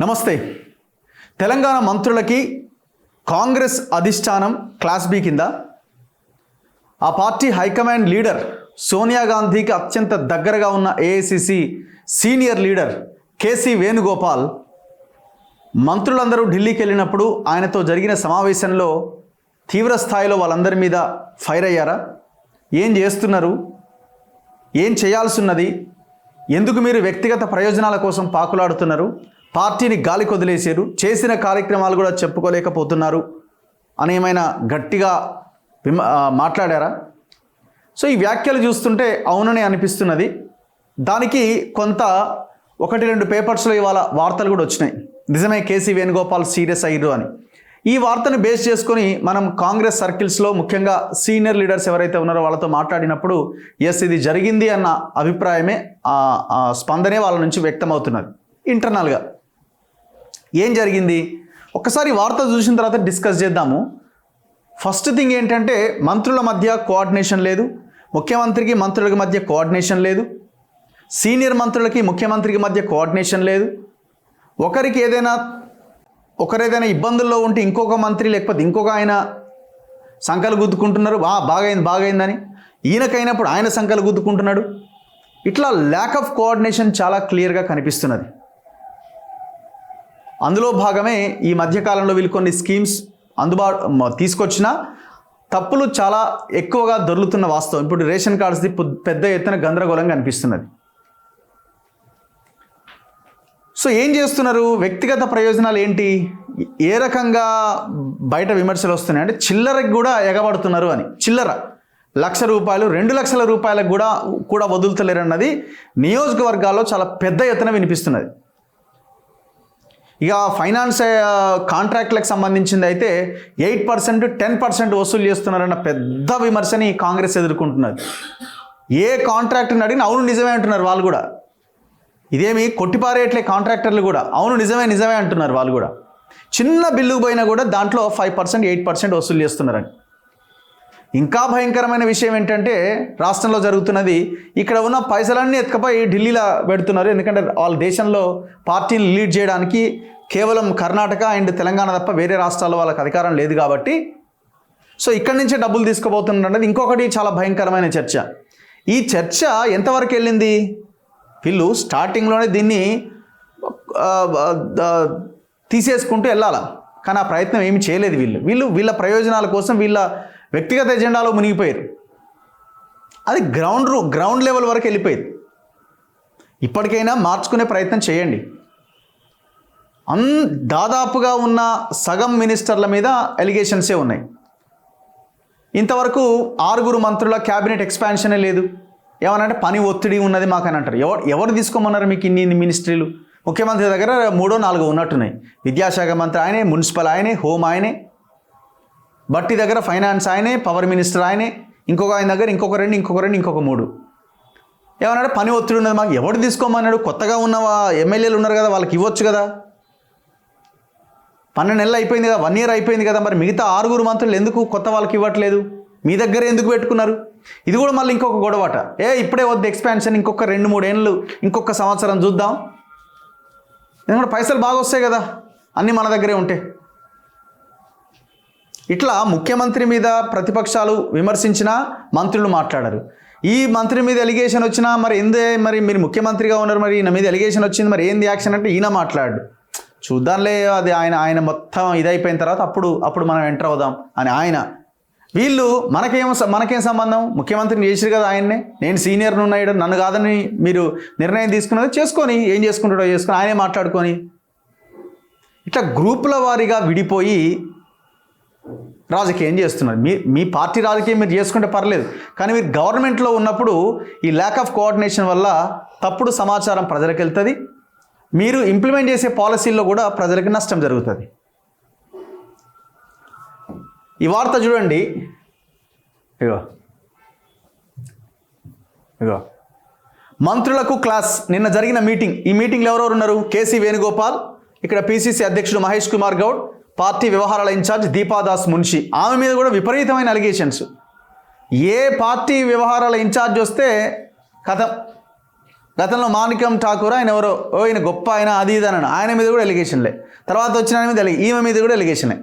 నమస్తే. తెలంగాణ మంత్రులకి కాంగ్రెస్ అధిష్టానం class B కింద ఆ పార్టీ హైకమాండ్ లీడర్ సోనియా గాంధీకి అత్యంత దగ్గరగా ఉన్న AICC senior leader KC Venugopal మంత్రులందరూ ఢిల్లీకి వెళ్ళినప్పుడు ఆయనతో జరిగిన సమావేశంలో తీవ్ర స్థాయిలో వాళ్ళందరి మీద ఫైర్ అయ్యారా? ఏం చేస్తున్నారు, ఏం చేయాల్సి ఉన్నది, ఎందుకు మీరు వ్యక్తిగత ప్రయోజనాల కోసం పాకులాడుతున్నారు, పార్టీని గాలి కొదిలేశారు, చేసిన కార్యక్రమాలు కూడా చెప్పుకోలేకపోతున్నారు అని ఏమైనా గట్టిగా మాట్లాడారా? సో ఈ వ్యాఖ్యలు చూస్తుంటే అవునని అనిపిస్తున్నది. దానికి కొంత 1-2 పేపర్స్లో ఇవాళ వార్తలు కూడా వచ్చినాయి, నిజమే కేసీ వేణుగోపాల్ సీరియస్ అయ్యారు అని. ఈ వార్తను బేస్ చేసుకొని మనం కాంగ్రెస్ సర్కిల్స్లో ముఖ్యంగా సీనియర్ లీడర్స్ ఎవరైతే ఉన్నారో వాళ్ళతో మాట్లాడినప్పుడు ఎస్ ఇది జరిగింది అన్న అభిప్రాయమే స్పందనే వాళ్ళ నుంచి వ్యక్తమవుతున్నది. ఇంటర్నల్గా ఏం జరిగింది ఒక్కసారి వార్త చూసిన తర్వాత డిస్కస్ చేద్దాము. ఫస్ట్ థింగ్ ఏంటంటే మంత్రుల మధ్య కోఆర్డినేషన్ లేదు, ముఖ్యమంత్రికి మంత్రులకి మధ్య కోఆర్డినేషన్ లేదు, సీనియర్ మంత్రులకి ముఖ్యమంత్రికి మధ్య కోఆర్డినేషన్ లేదు. ఒకరేదైనా ఇబ్బందుల్లో ఉంటే ఇంకొక మంత్రి లేకపోతే ఇంకొక ఆయన సంకలు గుద్దుకుంటున్నారు, బాగైందని. ఈయనకైనప్పుడు ఆయన సంకలు గుద్దుకుంటున్నాడు. ఇట్లా ల్యాక్ ఆఫ్ కోఆర్డినేషన్ చాలా క్లియర్గా కనిపిస్తున్నది. అందులో భాగమే ఈ మధ్యకాలంలో వీళ్ళు కొన్ని స్కీమ్స్ తీసుకొచ్చినా తప్పులు చాలా ఎక్కువగా దొర్లుతున్న వాస్తవం. ఇప్పుడు రేషన్ కార్డ్స్ది పెద్ద ఎత్తున గందరగోళంగా అనిపిస్తున్నది. సో ఏం చేస్తున్నారు, వ్యక్తిగత ప్రయోజనాలు ఏంటి, ఏ రకంగా బయట విమర్శలు వస్తున్నాయి అంటే చిల్లరకి కూడా ఎగబడుతున్నారు అని. చిల్లర 1,00,000 రూపాయలు 2,00,000 రూపాయలకు కూడా వదులుతలేరన్నది నియోజకవర్గాల్లో చాలా పెద్ద ఎత్తున వినిపిస్తున్నది. ఇక ఫైనాన్స్ కాంట్రాక్ట్లకు సంబంధించింది అయితే 8% 10% వసూలు చేస్తున్నారన్న పెద్ద విమర్శని కాంగ్రెస్ ఎదుర్కొంటున్నది. ఏ కాంట్రాక్టర్ని అడిగినా అవును నిజమే అంటున్నారు వాళ్ళు కూడా. ఇదేమి కొట్టిపారేట్లే కాంట్రాక్టర్లు కూడా అవును నిజమే అంటున్నారు వాళ్ళు కూడా. చిన్న బిల్లు పోయినా కూడా దాంట్లో 5% 8% వసూలు చేస్తున్నారని. ఇంకా భయంకరమైన విషయం ఏంటంటే రాష్ట్రంలో జరుగుతున్నది, ఇక్కడ ఉన్న పైసలన్నీ ఎత్తుకపోయి ఢిల్లీలో పెడుతున్నారు. ఎందుకంటే వాళ్ళ దేశంలో పార్టీని లీడ్ చేయడానికి కేవలం కర్ణాటక అండ్ తెలంగాణ తప్ప వేరే రాష్ట్రాల్లో వాళ్ళకి అధికారం లేదు కాబట్టి సో ఇక్కడి నుంచే డబ్బులు తీసుకుపోతున్నారు అనేది ఇంకొకటి చాలా భయంకరమైన చర్చ. ఈ చర్చ ఎంతవరకు వెళ్ళింది, వీళ్ళు స్టార్టింగ్లోనే దీన్ని తీసేసుకుంటూ వెళ్ళాలి, కానీ ఆ ప్రయత్నం ఏమి చేయలేదు. వీళ్ళ ప్రయోజనాల కోసం వీళ్ళ వ్యక్తిగత ఎజెండాలో మునిగిపోయారు. అది గ్రౌండ్ లెవెల్ వరకు వెళ్ళిపోయింది. ఇప్పటికైనా మార్చుకునే ప్రయత్నం చేయండి. దాదాపుగా ఉన్న సగం మినిస్టర్ల మీద ఎలిగేషన్సే ఉన్నాయి. ఇంతవరకు 6 మంత్రుల క్యాబినెట్ ఎక్స్పాన్షనే లేదు. ఏమనంటే పని ఒత్తిడి ఉన్నది మాకని అంటారు. ఎవరు తీసుకోమన్నారు మీకు ఇన్ని మినిస్ట్రీలు? ముఖ్యమంత్రి దగ్గర 3-4 ఉన్నట్టున్నాయి. విద్యాశాఖ మంత్రి ఆయనే, మున్సిపల్ ఆయనే, హోమ్ ఆయనే, బట్టి దగ్గర ఫైనాన్స్ ఆయనే, పవర్ మినిస్టర్ ఆయనే, ఇంకొక ఆయన దగ్గర ఇంకొక 3. ఏమన్నాడు పని ఒత్తిడి ఉన్నది మాకు. ఎవరు తీసుకోమన్నాడు? కొత్తగా ఉన్న ఎమ్మెల్యేలు ఉన్నారు కదా, వాళ్ళకి ఇవ్వచ్చు కదా. 12 నెలలు అయిపోయింది కదా, 1 year అయిపోయింది కదా. మరి మిగతా 6 మంత్రులు ఎందుకు కొత్త వాళ్ళకి ఇవ్వట్లేదు? మీ దగ్గర ఎందుకు పెట్టుకున్నారు? ఇది కూడా మళ్ళీ ఇంకొక గొడవట. ఇప్పుడే వద్దు ఎక్స్పాన్షన్, ఇంకొక 2-3 ఏళ్ళు, ఇంకొక సంవత్సరం చూద్దాం. ఎందుకంటే పైసలు బాగా వస్తాయి కదా అన్నీ మన దగ్గరే ఉంటే. ఇట్లా ముఖ్యమంత్రి మీద ప్రతిపక్షాలు విమర్శించినా మంత్రులు మాట్లాడారు. ఈ మంత్రి మీద ఎలిగేషన్ వచ్చినా మరి మీరు ముఖ్యమంత్రిగా ఉన్నారు, మరి ఈయన మీద ఎలిగేషన్ వచ్చింది, మరి ఏంది యాక్షన్ అంటే ఈయన మాట్లాడు, చూద్దాంలే అది ఆయన మొత్తం ఇదైపోయిన తర్వాత అప్పుడు మనం ఎంటర్ అవుదాం అని ఆయన. వీళ్ళు మనకేం సంబంధం, ముఖ్యమంత్రిని చేసిరు కదా ఆయన్నే, నేను సీనియర్ను ఉన్నాడు, నన్ను కాదని మీరు నిర్ణయం తీసుకున్నది చేసుకొని ఏం చేసుకుంటాడో చేసుకొని ఆయనే మాట్లాడుకొని ఇట్లా గ్రూపుల వారీగా విడిపోయి రాజకీయం చేస్తున్నారు. మీ పార్టీ రాజకీయం మీరు చేసుకుంటే పర్లేదు, కానీ మీరు గవర్నమెంట్లో ఉన్నప్పుడు ఈ ల్యాక్ ఆఫ్ కోఆర్డినేషన్ వల్ల తప్పుడు సమాచారం ప్రజలకు వెళ్తుంది. మీరు ఇంప్లిమెంట్ చేసే పాలసీల్లో కూడా ప్రజలకు నష్టం జరుగుతుంది. ఈ వార్త చూడండి, ఇగో మంత్రులకు క్లాస్. నిన్న జరిగిన మీటింగ్, ఈ మీటింగ్లో ఎవరెవరు ఉన్నారు? కేసీ వేణుగోపాల్, ఇక్కడ పిసిసి అధ్యక్షుడు మహేష్ కుమార్ గౌడ్, పార్టీ వ్యవహారాల ఇన్ఛార్జ్ దీపాదాస్ మున్షి. ఆమె మీద కూడా విపరీతమైన అలిగేషన్స్. ఏ పార్టీ వ్యవహారాల ఇన్ఛార్జ్ వస్తే కథ గతంలో మాణిక్యం ఠాకూర్ ఆయన ఎవరో ఈయన గొప్ప ఆయన అది ఇది అన్నాడు, ఆయన మీద కూడా ఎలిగేషన్లే. తర్వాత వచ్చిన ఆయన మీద ఈమె మీద కూడా ఎలిగేషనే.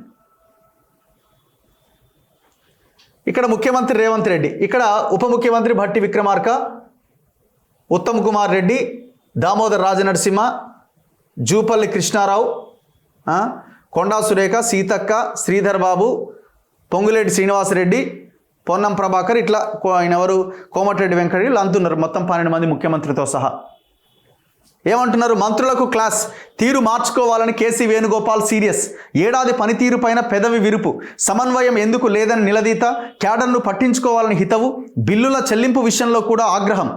ఇక్కడ ముఖ్యమంత్రి రేవంత్ రెడ్డి, ఇక్కడ ఉప ముఖ్యమంత్రి భట్టి విక్రమార్క, ఉత్తమ్ కుమార్ రెడ్డి, దామోదర్ రాజనరసింహ, జూపల్లి కృష్ణారావు, కొండా సురేఖ, సీతక్క, శ్రీధర్ బాబు, పొంగులేటి శ్రీనివాసరెడ్డి, పొన్నం ప్రభాకర్, ఇట్లా ఆయన ఎవరు కోమటిరెడ్డి వెంకటరెడ్డి వీళ్ళు అంటున్నారు. మొత్తం 12 మంది ముఖ్యమంత్రితో సహా ఏమంటున్నారు? మంత్రులకు క్లాస్, తీరు మార్చుకోవాలని కేసీ వేణుగోపాల్ సీరియస్, ఏడాది పనితీరు పైన పెదవి విరుపు, సమన్వయం ఎందుకు లేదని నిలదీత, క్యాడర్ను పట్టించుకోవాలని హితవు, బిల్లుల చెల్లింపు విషయంలో కూడా ఆగ్రహం,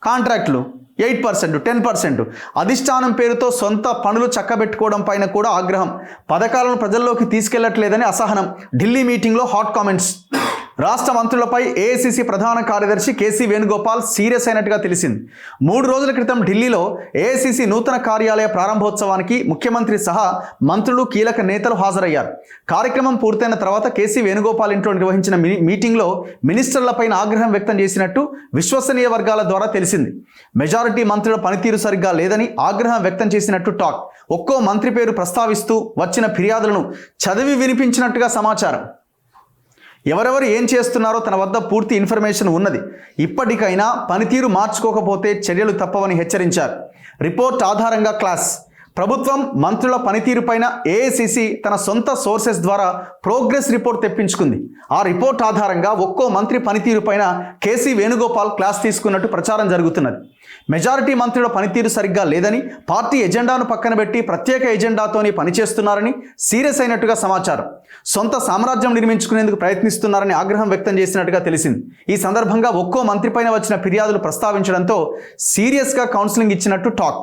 కాంట్రాక్టులు 8%, 10%, అధిష్టానం పేరుతో సొంత పనులు చక్కబెట్టుకోవడం పైన కూడా ఆగ్రహం, పథకాలను ప్రజల్లోకి తీసుకెళ్లట్లేదని అసహనం, ఢిల్లీ మీటింగ్లో హాట్ కామెంట్స్. రాష్ట్ర మంత్రులపై ఏఐసిసి ప్రధాన కార్యదర్శి కేసీ వేణుగోపాల్ సీరియస్ అయినట్టుగా తెలిసింది. 3 రోజుల క్రితం ఢిల్లీలో ఏఐసిసి నూతన కార్యాలయ ప్రారంభోత్సవానికి ముఖ్యమంత్రి సహా మంత్రులు, కీలక నేతలు హాజరయ్యారు. కార్యక్రమం పూర్తయిన తర్వాత కేసీ వేణుగోపాల్ ఇంట్లో నిర్వహించిన మీటింగ్లో మినిస్టర్లపైన ఆగ్రహం వ్యక్తం చేసినట్టు విశ్వసనీయ వర్గాల ద్వారా తెలిసింది. మెజారిటీ మంత్రుల పనితీరు సరిగ్గా లేదని ఆగ్రహం వ్యక్తం చేసినట్టు టాక్. ఒక్కో మంత్రి పేరు ప్రస్తావిస్తూ వచ్చిన ఫిర్యాదులను చదివి వినిపించినట్టుగా సమాచారం. ఎవరెవరు ఏం చేస్తున్నారో తన వద్ద పూర్తి ఇన్ఫర్మేషన్ ఉన్నది. ఇప్పటికైనా పనితీరు మార్చుకోకపోతే చర్యలు తప్పవని హెచ్చరించారు. రిపోర్ట్ ఆధారంగా క్లాస్. ప్రభుత్వం మంత్రుల పనితీరుపైన ఏఐసిసి తన సొంత సోర్సెస్ ద్వారా ప్రోగ్రెస్ రిపోర్ట్ తెప్పించుకుంది. ఆ రిపోర్ట్ ఆధారంగా ఒక్కో మంత్రి పనితీరుపైన కేసీ వేణుగోపాల్ క్లాస్ తీసుకున్నట్టు ప్రచారం జరుగుతున్నది. మెజారిటీ మంత్రుల పనితీరు సరిగ్గా లేదని, పార్టీ ఎజెండాను పక్కన పెట్టి ప్రత్యేక ఎజెండాతోని పనిచేస్తున్నారని సీరియస్ అయినట్టుగా సమాచారం. సొంత సామ్రాజ్యం నిర్మించుకునేందుకు ప్రయత్నిస్తున్నారని ఆగ్రహం వ్యక్తం చేసినట్టుగా తెలిసింది. ఈ సందర్భంగా ఒక్కో మంత్రి పైన వచ్చిన ఫిర్యాదులు ప్రస్తావించడంతో సీరియస్గా కౌన్సిలింగ్ ఇచ్చినట్టు టాక్.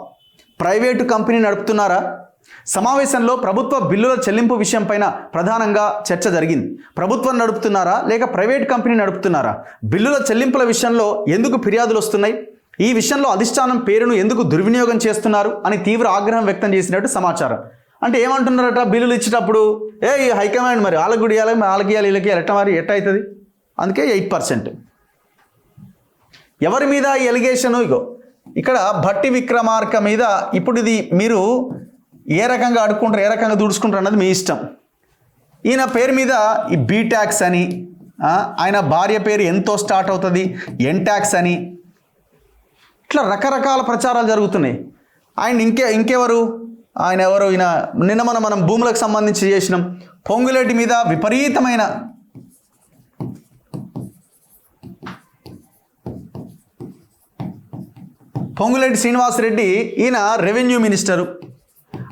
Private company నడుపుతున్నారా? సమావేశంలో ప్రభుత్వ బిల్లుల చెల్లింపు విషయం పైన ప్రధానంగా చర్చ జరిగింది. ప్రభుత్వం నడుపుతున్నారా లేక ప్రైవేట్ కంపెనీ నడుపుతున్నారా? బిల్లుల చెల్లింపుల విషయంలో ఎందుకు ఫిర్యాదులు వస్తున్నాయి? ఈ విషయంలో అధిష్టానం పేరును ఎందుకు దుర్వినియోగం చేస్తున్నారు అని తీవ్ర ఆగ్రహం వ్యక్తం చేసినట్టు సమాచారం. అంటే ఏమంటున్నారట, బిల్లులు ఇచ్చేటప్పుడు ఈ హైకమాండ్ మరి వాళ్ళకి కూడా ఇవ్వాలి, వాళ్ళకి ఇవ్వాలి, వీళ్ళకి ఎట్ట మరి ఎట్ట అవుతుంది, అందుకే 8%. ఎవరి మీద ఈ ఎలిగేషను? ఇగో ఇక్కడ భట్టి విక్రమార్క మీద. ఇప్పుడు ఇది మీరు ఏ రకంగా అడుక్కుంటారు, ఏ రకంగా దూడుచుకుంటారు అన్నది మీ ఇష్టం. ఈయన పేరు మీద ఈ బీ ట్యాక్స్ అని, ఆయన భార్య పేరు ఎంతో స్టార్ట్ అవుతుంది ఎన్ ట్యాక్స్ అని, ఇట్లా రకరకాల ప్రచారాలు జరుగుతున్నాయి. ఆయన ఇంకెవరు ఆయన ఎవరు? ఈయన నిన్న మనం భూములకు సంబంధించి చేసినాం. పొంగులేటి మీద విపరీతమైన పొంగులేటి శ్రీనివాసరెడ్డి, ఈయన రెవెన్యూ మినిస్టరు.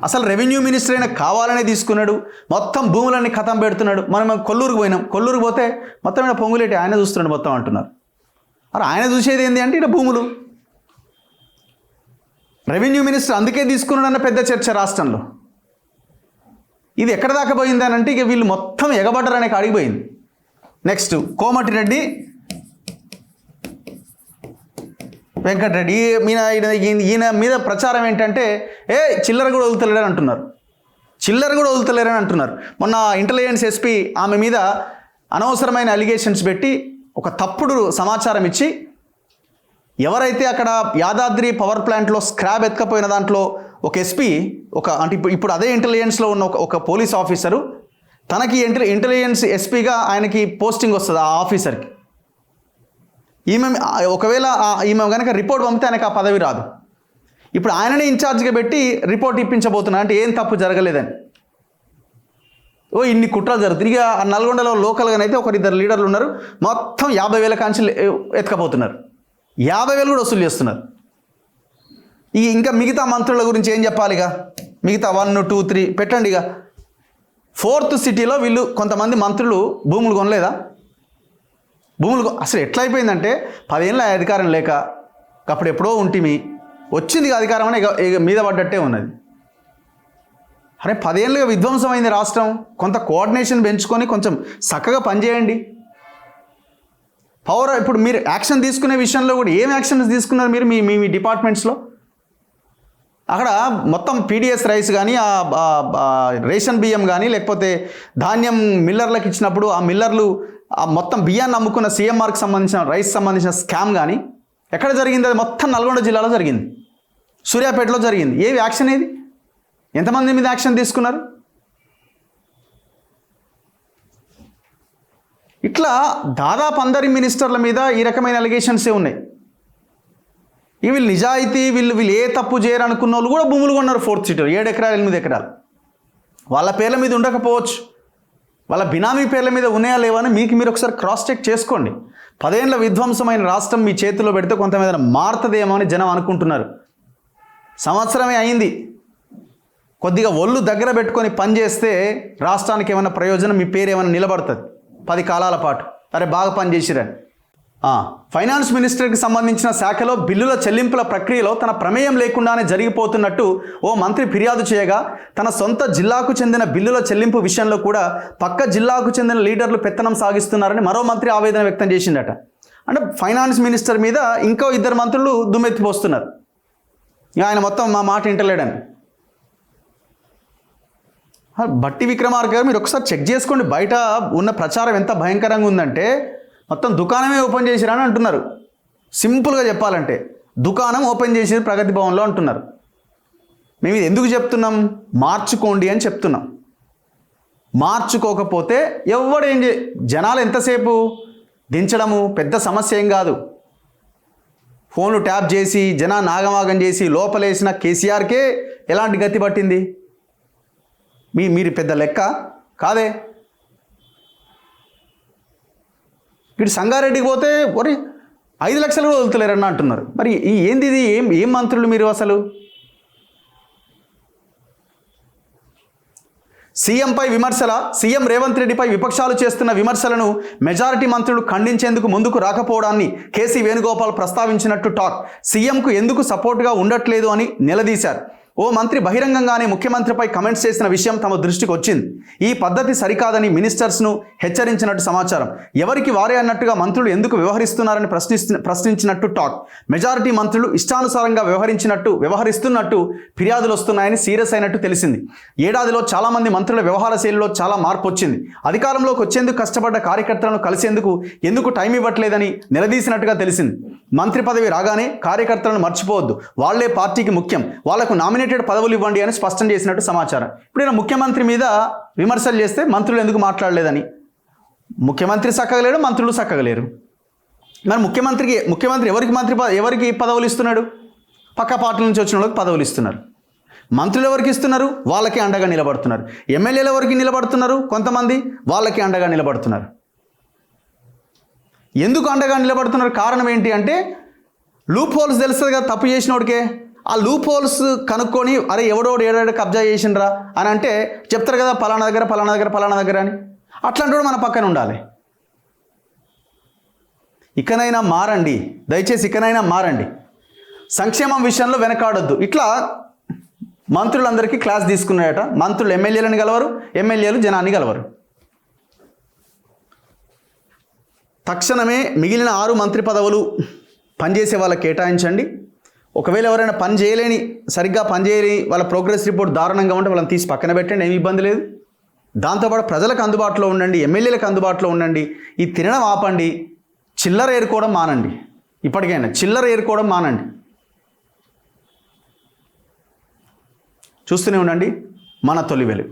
అసలు రెవెన్యూ మినిస్టర్ అయినా కావాలనే తీసుకున్నాడు. మొత్తం భూములన్నీ ఖతం పెడుతున్నాడు. మనం కొల్లూరుకు పోయినాం. కొల్లూరుకు పోతే మొత్తం ఈయన పొంగులేటి ఆయన చూస్తున్నాడు మొత్తం అంటున్నారు. అరే ఆయన చూసేది ఏంటి అంటే ఇక్కడ భూములు. రెవెన్యూ మినిస్టర్ అందుకే తీసుకున్నాడన్న పెద్ద చర్చ రాష్ట్రంలో. ఇది ఎక్కడ దాకా పోయింది అని అంటే ఇక వీళ్ళు మొత్తం ఎగబడ్డరు అనే కాడికి పోయింది. నెక్స్ట్ కోమటిరెడ్డి వెంకటరెడ్డి, ఈయన మీద ప్రచారం ఏంటంటే చిల్లర కూడా వదులుతలేరని అంటున్నారు. చిల్లర కూడా వదులుతలేరని అంటున్నారు. మొన్న ఇంటెలిజెన్స్ ఎస్పీ ఆమె మీద అనవసరమైన అలిగేషన్స్ పెట్టి ఒక తప్పుడు సమాచారం ఇచ్చి, ఎవరైతే అక్కడ యాదాద్రి పవర్ ప్లాంట్లో స్క్రాబ్ ఎత్తుకపోయిన దాంట్లో ఒక ఎస్పీ అంటే ఇప్పుడు అదే ఇంటెలిజెన్స్లో ఉన్న ఒక పోలీస్ ఆఫీసరు, తనకి ఇంటెలిజెన్స్ ఎస్పీగా ఆయనకి పోస్టింగ్ వస్తుంది ఆ ఆఫీసర్కి. ఒకవేళ ఈమె కనుక రిపోర్ట్ పంపితే ఆయనకు ఆ పదవి రాదు. ఇప్పుడు ఆయననే ఇన్ఛార్జ్గా పెట్టి రిపోర్ట్ ఇప్పించబోతున్నా అంటే ఏం తప్పు జరగలేదని. ఇన్ని కుట్రలు జరుగుతుంది. ఇక నల్గొండలో లోకల్గానైతే 1-2 లీడర్లు ఉన్నారు. మొత్తం 50,000 కాంచి ఎత్తుకపోతున్నారు. 50,000 కూడా వసూలు చేస్తున్నారు. ఇంకా మిగతా మంత్రుల గురించి ఏం చెప్పాలి? ఇక మిగతా 1, 2, 3 పెట్టండి. ఇక 4th సిటీలో వీళ్ళు కొంతమంది మంత్రులు భూములు కొనలేదా? భూములు అసలు ఎట్లా అయిపోయిందంటే 10 ఏళ్ళ అధికారం లేక అప్పుడు ఎప్పుడో ఉంటిమి, వచ్చింది అధికారం అని ఇక మీద పడ్డట్టే ఉన్నది. అరే 10 ఏళ్ళుగా విధ్వంసమైంది రాష్ట్రం. కొంత కోఆర్డినేషన్ పెంచుకొని కొంచెం చక్కగా పనిచేయండి. ఇప్పుడు మీరు యాక్షన్ తీసుకునే విషయంలో కూడా ఏం యాక్షన్స్ తీసుకున్నారు మీరు మీ డిపార్ట్మెంట్స్లో? అక్కడ మొత్తం పీడిఎస్ రైస్ కానీ, రేషన్ బియ్యం కానీ, లేకపోతే ధాన్యం మిల్లర్లకు ఇచ్చినప్పుడు ఆ మిల్లర్లు మొత్తం బియ్యాన్ని అమ్ముకున్న సీఎంఆర్కి సంబంధించిన రైస్ సంబంధించిన స్కామ్ కానీ, ఎక్కడ జరిగింది? అది మొత్తం నల్గొండ జిల్లాలో జరిగింది, సూర్యాపేటలో జరిగింది. ఏవి యాక్షన్ ఏది? ఎంతమంది మీద యాక్షన్ తీసుకున్నారు? ఇట్లా దాదాపు అందరి మినిస్టర్ల మీద ఈ రకమైన అలిగేషన్సే ఉన్నాయి. వీళ్ళు నిజాయితీ, వీళ్ళు ఏ తప్పు చేయరనుకున్న వాళ్ళు కూడా భూములు కొన్నారు. 4th సీటర్ 7 ఎకరాలు 8 ఎకరాలు వాళ్ళ పేర్ల మీద ఉండకపోవచ్చు, వాళ్ళ బినామీ పేర్ల మీద ఉన్నాయా లేవని మీరు ఒకసారి క్రాస్ చెక్ చేసుకోండి. 10 ఏళ్ల విధ్వంసమైన రాష్ట్రం మీ చేతిలో పెడితే కొంత మీద మారుతుందేమో అని జనం అనుకుంటున్నారు. సంవత్సరమే అయింది. కొద్దిగా ఒళ్ళు దగ్గర పెట్టుకొని పనిచేస్తే రాష్ట్రానికి ఏమైనా ప్రయోజనం, మీ పేరు ఏమైనా నిలబడుతుంది 10 కాలాల పాటు. అరే బాగా పనిచేసిరని. ఫైనాన్స్ మినిస్టర్కి సంబంధించిన శాఖలో బిల్లుల చెల్లింపుల ప్రక్రియలో తన ప్రమేయం లేకుండానే జరిగిపోతున్నట్టు ఓ మంత్రి ఫిర్యాదు చేయగా, తన సొంత జిల్లాకు చెందిన బిల్లుల చెల్లింపు విషయంలో కూడా పక్క జిల్లాకు చెందిన లీడర్లు పెత్తనం సాగిస్తున్నారని మరో మంత్రి ఆవేదన వ్యక్తం చేసిండట. అంటే ఫైనాన్స్ మినిస్టర్ మీద ఇంకో 2 మంత్రులు దుమ్మెత్తిపోస్తున్నారు, ఆయన మొత్తం మా మాట వింటలేడని. బట్టి విక్రమార్క గారు మీరు ఒకసారి చెక్ చేసుకోండి. బయట ఉన్న ప్రచారం ఎంత భయంకరంగా ఉందంటే మొత్తం దుకాణమే ఓపెన్ చేసిరని అంటున్నారు. సింపుల్గా చెప్పాలంటే దుకాణం ఓపెన్ చేసి ప్రగతి భవన్లో అంటున్నారు. మేము ఇది ఎందుకు చెప్తున్నాం? మార్చుకోండి అని చెప్తున్నాం. మార్చుకోకపోతే ఎవడేం జనాలు ఎంతసేపు దించడము పెద్ద సమస్య ఏం కాదు. ఫోన్లు ట్యాప్ చేసి జనాన్ని ఆగమాగం చేసి లోపలేసిన కేసీఆర్కే ఎలాంటి గతి పట్టింది? మీరు పెద్ద లెక్క కాదే. ఇటు సంగారెడ్డికి పోతే ఒరే 5 లక్షలు కూడా వదులుతలేరన్న అంటున్నారు. మరి ఏంది ఇది? ఏం మంత్రులు మీరు అసలు? సీఎంపై విమర్శల సీఎం రేవంత్ రెడ్డిపై విపక్షాలు చేస్తున్న విమర్శలను మెజారిటీ మంత్రులు ఖండించేందుకు ముందుకు రాకపోవడాన్ని కేసీ వేణుగోపాల్ ప్రస్తావించినట్టు టాక్. సీఎంకు ఎందుకు సపోర్ట్గా ఉండట్లేదు అని నిలదీశారు. ఓ మంత్రి బహిరంగంగానే ముఖ్యమంత్రిపై కమెంట్స్ చేసిన విషయం తమ దృష్టికి వచ్చింది. ఈ పద్ధతి సరికాదని మినిస్టర్స్ను హెచ్చరించినట్టు సమాచారం. ఎవరికి వారే అన్నట్టుగా మంత్రులు ఎందుకు వ్యవహరిస్తున్నారని ప్రశ్నించినట్టు టాక్. మెజారిటీ మంత్రులు ఇష్టానుసారంగా వ్యవహరిస్తున్నట్టు ఫిర్యాదులు వస్తున్నాయని సీరియస్ అయినట్టు తెలిసింది. ఏడాదిలో చాలామంది మంత్రుల వ్యవహార శైలిలో చాలా మార్పు వచ్చింది. అధికారంలోకి వచ్చేందుకు కష్టపడ్డ కార్యకర్తలను కలిసేందుకు ఎందుకు టైం ఇవ్వట్లేదని నిలదీసినట్టుగా తెలిసింది. మంత్రి పదవి రాగానే కార్యకర్తలను మర్చిపోవద్దు, వాళ్లే పార్టీకి ముఖ్యం, వాళ్లకు నామినేటెడ్ పదవులు ఇవ్వండి అని స్పష్టం చేసినట్టు సమాచారం. ఇప్పుడు ముఖ్యమంత్రి మీద విమర్శలు చేస్తే మంత్రులు ఎందుకు మాట్లాడలేదని. ముఖ్యమంత్రి చక్కగలేడు, మంత్రులు చక్కగలేరు. మరి ముఖ్యమంత్రి ఎవరికి పదవులు ఇస్తున్నాడు? పక్క పార్టీ నుంచి వచ్చిన వాళ్ళకి పదవులు ఇస్తున్నారు. మంత్రులు ఎవరికి ఇస్తున్నారు? వాళ్ళకి అండగా నిలబడుతున్నారు. ఎమ్మెల్యేలు ఎవరికి నిలబడుతున్నారు? కొంతమంది వాళ్ళకి అండగా నిలబడుతున్నారు. ఎందుకు అండగా నిలబడుతున్నారు? కారణం ఏంటి అంటే లూప్ హోల్స్ తెలుస్తుంది కదా తప్పు చేసినోడికే. ఆ లూప్ హోల్స్ కనుక్కొని అరే ఎవడోడు ఏడాడు కబ్జా చేసిండ్రా అని అంటే చెప్తారు కదా పలానా దగ్గర అని. అట్లాంటి మన పక్కన ఉండాలి. ఇకనైనా మారండి, దయచేసి ఇకనైనా మారండి. సంక్షేమం విషయంలో వెనకాడొద్దు. ఇట్లా మంత్రులందరికీ క్లాస్ తీసుకున్నాయట. మంత్రులు ఎమ్మెల్యేలను గెలవరు, ఎమ్మెల్యేలు జనాన్ని గెలవరు. తక్షణమే మిగిలిన 6 మంత్రి పదవులు పనిచేసే వాళ్ళకి కేటాయించండి. ఒకవేళ ఎవరైనా సరిగ్గా పనిచేయని వాళ్ళ ప్రోగ్రెస్ రిపోర్ట్ దారుణంగా ఉంటే వాళ్ళని తీసి పక్కన పెట్టండి, ఏమి ఇబ్బంది లేదు. దాంతోపాటు ప్రజలకు అందుబాటులో ఉండండి, ఎమ్మెల్యేలకు అందుబాటులో ఉండండి. ఈ తినడం ఆపండి, చిల్లర ఏరుకోవడం మానండి. ఇప్పటికైనా చిల్లర ఏరుకోవడం మానండి. చూస్తూనే ఉండండి మన తొలి వెలుగు.